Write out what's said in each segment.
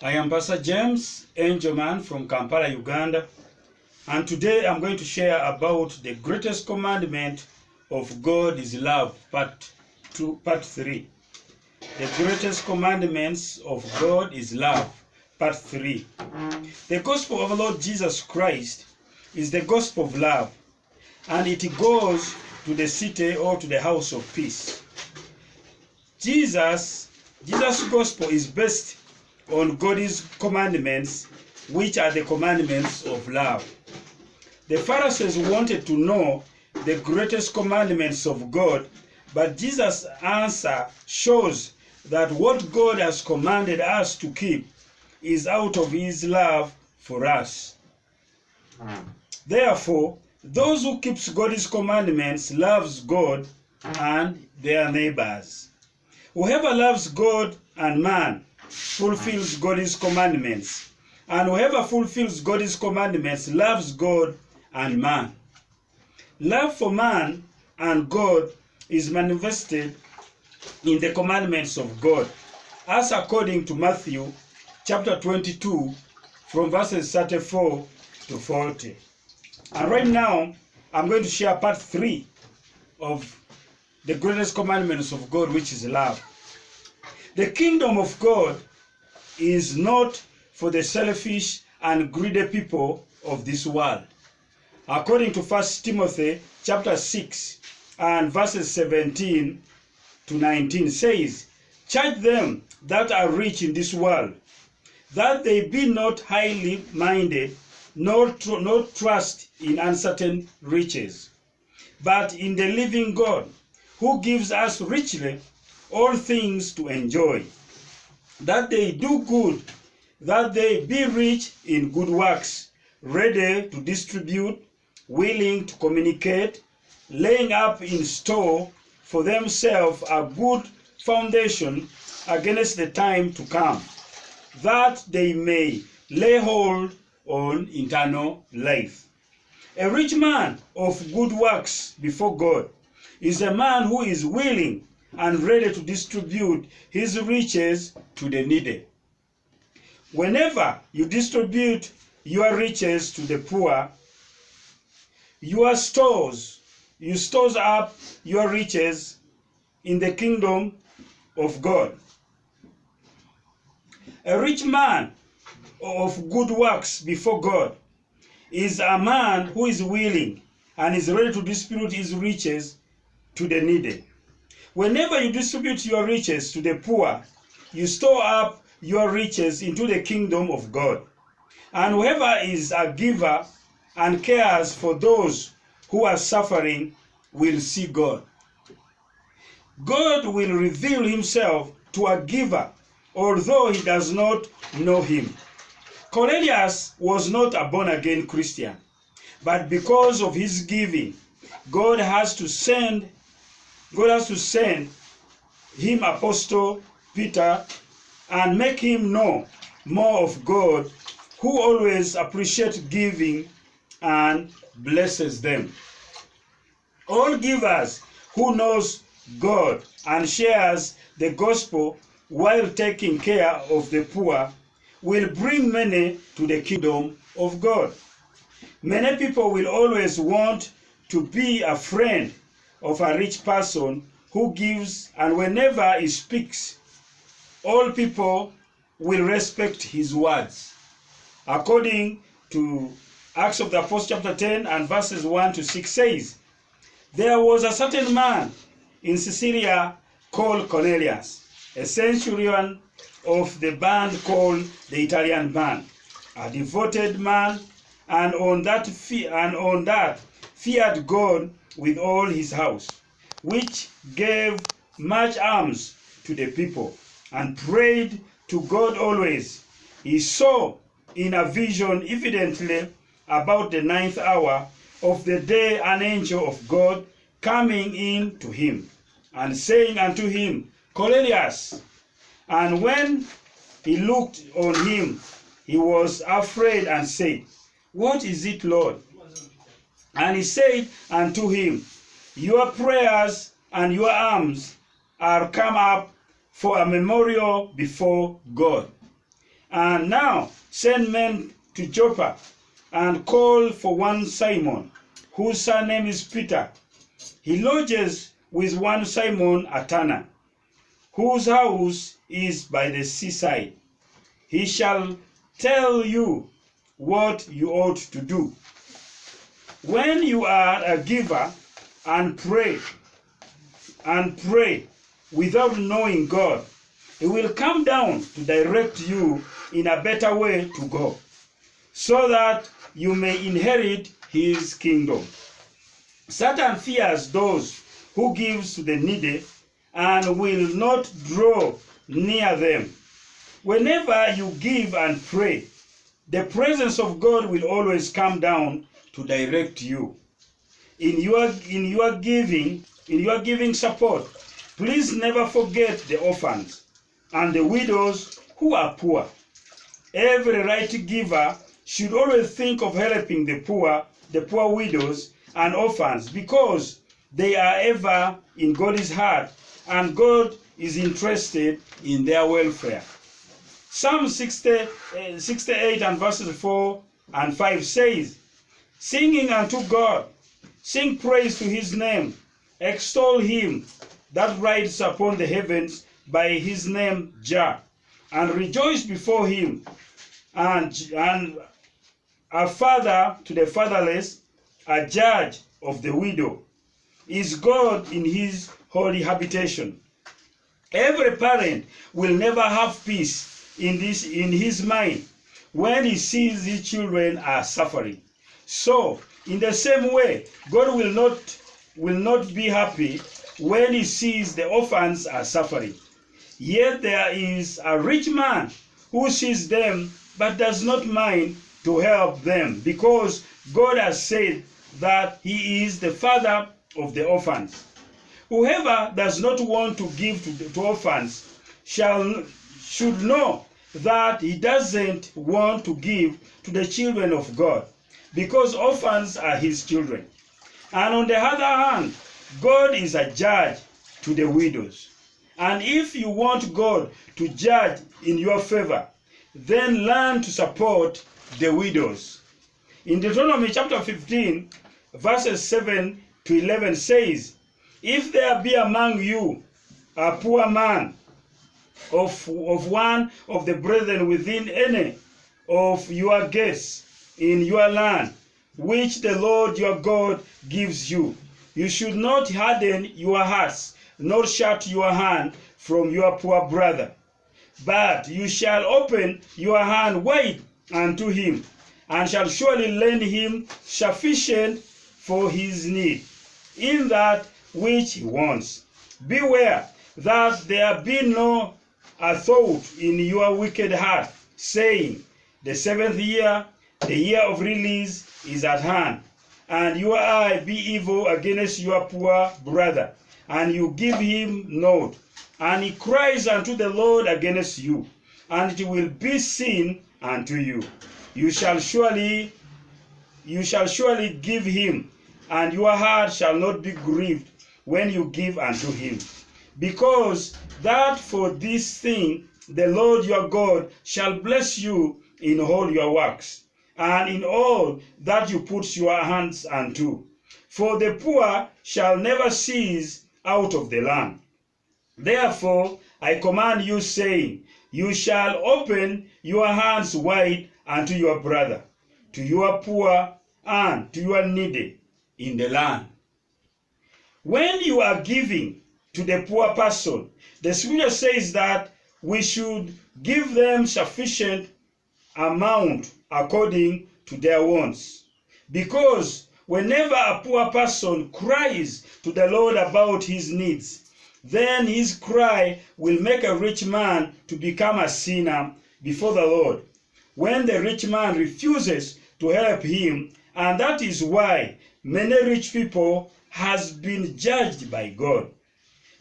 I am Pastor James Angelman from Kampala, Uganda, and today I'm going to share about the greatest commandment of God is love, part 3. The greatest commandments of God is love, part 3. The gospel of the Lord Jesus Christ is the gospel of love, and it goes to the city or to the house of peace. Jesus' gospel is based on God's commandments, which are the commandments of love. The Pharisees wanted to know the greatest commandments of God, but Jesus' answer shows that what God has commanded us to keep is out of his love for us. Therefore, those who keep God's commandments loves God and their neighbors. Whoever loves God and man fulfills God's commandments, and whoever fulfills God's commandments loves God and man. Love for man and God is manifested in the commandments of God, as according to Matthew chapter 22 from verses 34 to 40. And right now, I'm going to share part 3 of the greatest commandments of God, which is love. The kingdom of God is not for the selfish and greedy people of this world. According to 1 Timothy chapter 6 and verses 17 to 19 says, "Charge them that are rich in this world, that they be not highly minded, nor trust in uncertain riches, but in the living God, who gives us richly all things to enjoy. That they do good, that they be rich in good works, ready to distribute, willing to communicate, laying up in store for themselves a good foundation against the time to come, that they may lay hold on eternal life." A rich man of good works before God is a man who is willing and ready to distribute his riches to the needy. Whenever you distribute your riches to the poor, you store up your riches in the kingdom of God. A rich man of good works before God is a man who is willing and is ready to distribute his riches to the needy. Whenever you distribute your riches to the poor, you store up your riches into the kingdom of God. And whoever is a giver and cares for those who are suffering will see God. God will reveal himself to a giver, although he does not know him. Cornelius was not a born-again Christian, but because of his giving, God has to send him Apostle Peter and make him know more of God, who always appreciates giving and blesses them. All givers who knows God and shares the gospel while taking care of the poor will bring many to the kingdom of God. Many people will always want to be a friend of a rich person who gives, and whenever he speaks, all people will respect his words. According to Acts of the Apostles chapter 10 and verses 1 to 6 says, "There was a certain man in Caesarea called Cornelius, a centurion of the band called the Italian band, a devoted man, and on that feared God with all his house, which gave much alms to the people, and prayed to God always. He saw in a vision, evidently about the 9th hour of the day, an angel of God coming in to him, and saying unto him, Cornelius. And when he looked on him, he was afraid and said, What is it, Lord? And he said unto him, Your prayers and your alms are come up for a memorial before God. And now send men to Joppa, and call for one Simon, whose surname is Peter. He lodges with one Simon a tanner, whose house is by the seaside. He shall tell you what you ought to do. When you are a giver, and pray without knowing God, He will come down to direct you in a better way to go, so that you may inherit His kingdom. Satan fears those who give to the needy and will not draw near them. Whenever you give and pray, the presence of God will always come down to direct you. In your giving support, please never forget the orphans and the widows who are poor. Every right giver should always think of helping the poor widows and orphans, because they are ever in God's heart, and God is interested in their welfare. Psalm 68 and verses 4 and 5 says, "Singing unto God, sing praise to His name, extol Him that rides upon the heavens by His name Jah, and rejoice before Him, and a father to the fatherless, a judge of the widow, is God in His holy habitation." Every parent will never have peace in his mind when he sees his children are suffering. So, in the same way, God will not be happy when He sees the orphans are suffering. Yet there is a rich man who sees them but does not mind to help them, because God has said that He is the father of the orphans. Whoever does not want to give to orphans should know that he doesn't want to give to the children of God, because orphans are His children. And on the other hand, God is a judge to the widows. And if you want God to judge in your favor, then learn to support the widows. In Deuteronomy chapter 15, verses 7 to 11 says, "If there be among you a poor man of one of the brethren within any of your gates in your land, which the Lord your God gives you, you should not harden your hearts, nor shut your hand from your poor brother. But you shall open your hand wide unto him, and shall surely lend him sufficient for his need, in that which he wants. Beware that there be no a thought in your wicked heart, saying, The seventh year, the year of release, is at hand, and your eye be evil against your poor brother, and you give him naught, and he cries unto the Lord against you, and it will be sin unto you. You shall surely give him, and your heart shall not be grieved when you give unto him. Because that for this thing the Lord your God shall bless you in all your works, and in all that you put your hands unto. For the poor shall never cease out of the land. Therefore I command you, saying, You shall open your hands wide unto your brother, to your poor, and to your needy in the land. When you are giving to the poor person, the scripture says that we should give them sufficient amount according to their wants. Because whenever a poor person cries to the Lord about his needs, then his cry will make a rich man to become a sinner before the Lord, when the rich man refuses to help him. And that is why many rich people has been judged by God.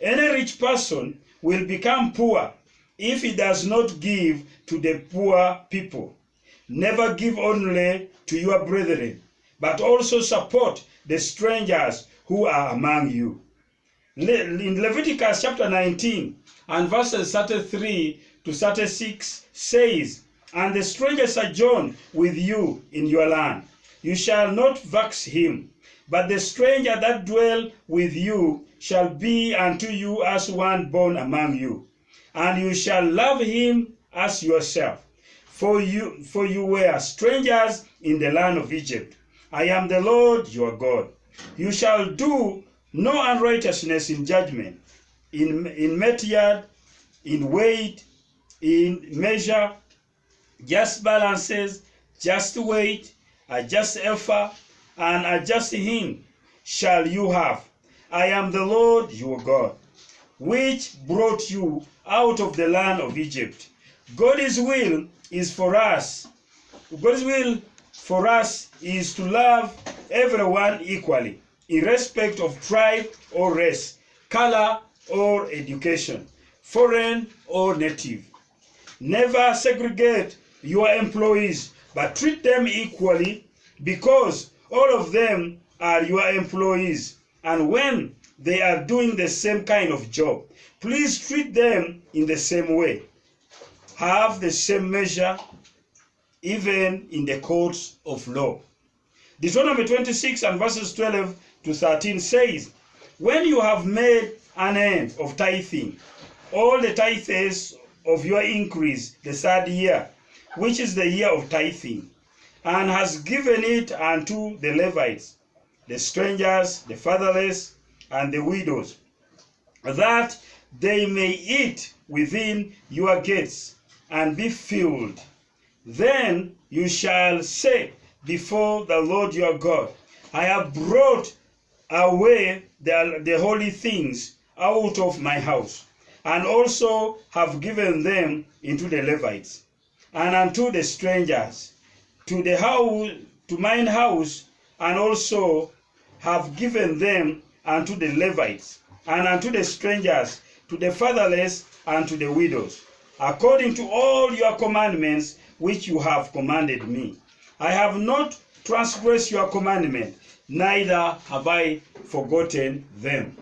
Any rich person will become poor if he does not give to the poor people. Never give only to your brethren, but also support the strangers who are among you. In Leviticus chapter 19 and verses 33 to 36 says, and the stranger sojourn with you in your land. You shall not vex him, but the stranger that dwell with you shall be unto you as one born among you, and you shall love him as yourself. For you were strangers in the land of Egypt. I am the Lord your God. You shall do no unrighteousness in judgment, in metiard, in weight, in measure, just balances, just weight, a just ephah, and a just hin shall you have. I am the Lord your God, which brought you out of the land of Egypt. God's will is for us. God's will for us is to love everyone equally, irrespective of tribe or race, color or education, foreign or native. Never segregate your employees, but treat them equally, because all of them are your employees. And when they are doing the same kind of job, please treat them in the same way. Have the same measure, even in the courts of law. Deuteronomy 26 and verses 12 to 13 says, when you have made an end of tithing, all the tithes of your increase the third year, which is the year of tithing, and has given it unto the Levites, the strangers, the fatherless, and the widows, that they may eat within your gates and be filled. Then you shall say before the Lord your God, I have brought away the holy things out of my house, and also have given them into the Levites, and unto the strangers, to the house, to mine house, and also have given them unto the Levites, and unto the strangers, to the fatherless, and to the widows, according to all your commandments which you have commanded me. I have not transgressed your commandment, neither have I forgotten them.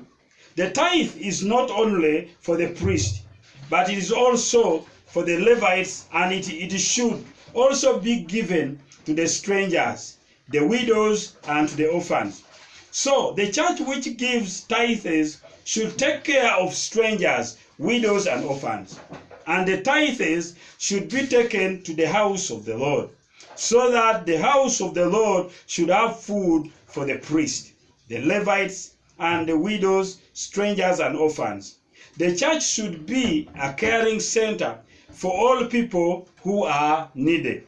The tithe is not only for the priest, but it is also for the Levites, and it should also be given to the strangers, the widows, and to the orphans. So the church which gives tithes should take care of strangers, widows, and orphans. And the tithes should be taken to the house of the Lord, so that the house of the Lord should have food for the priest, the Levites, and the widows, strangers, and orphans. The church should be a caring center for all people who are needy.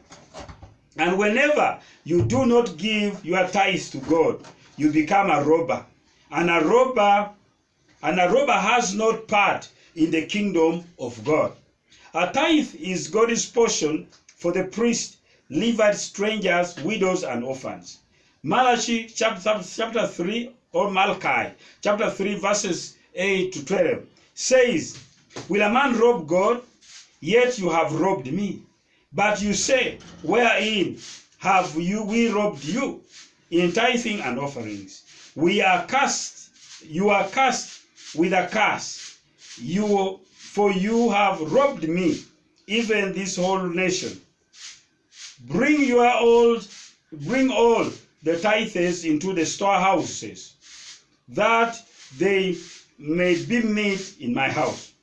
And whenever you do not give your tithes to God, you become a robber. And a robber has not part in the kingdom of God. A tithe is God's portion for the priest, Levites, strangers, widows, and orphans. Malachi chapter 3, or Malachi chapter 3 verses 8 to 12 says, will a man rob God? Yet you have robbed me. But you say, wherein have we robbed you? In tithing and offerings. You are cursed with a curse. For you have robbed me, even this whole nation. Bring all the tithes into the storehouses, that they may be meat in my house.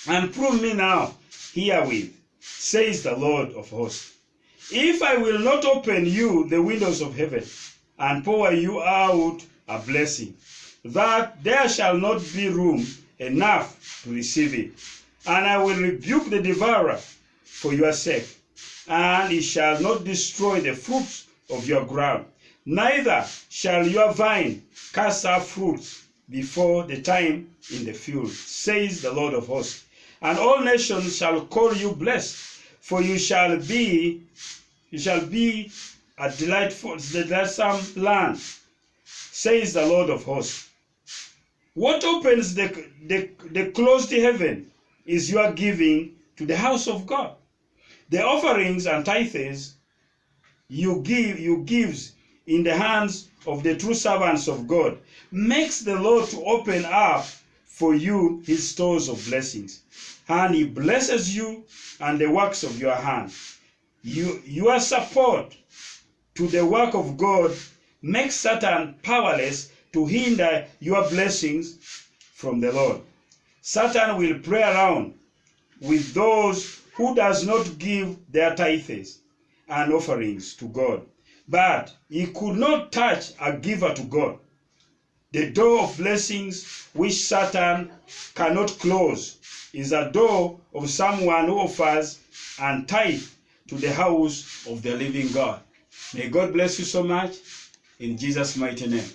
And prove me now herewith, says the Lord of hosts, if I will not open you the windows of heaven, and pour you out a blessing, that there shall not be room enough to receive it. And I will rebuke the devourer for your sake, and he shall not destroy the fruits of your ground, neither shall your vine cast out fruits before the time in the field, says the Lord of hosts. And all nations shall call you blessed, for you shall be a delightsome land, says the Lord of hosts. What opens the closed heaven is your giving to the house of God. The offerings and tithes you gives in the hands of the true servants of God makes the Lord to open up for you his stores of blessings. And he blesses you and the works of your hand. Your support to the work of God makes Satan powerless to hinder your blessings from the Lord. Satan will play around with those who does not give their tithes and offerings to God, but he could not touch a giver to God. The door of blessings which Satan cannot close is a door of someone who offers and tithe to the house of the living God. May God bless you so much in Jesus' mighty name.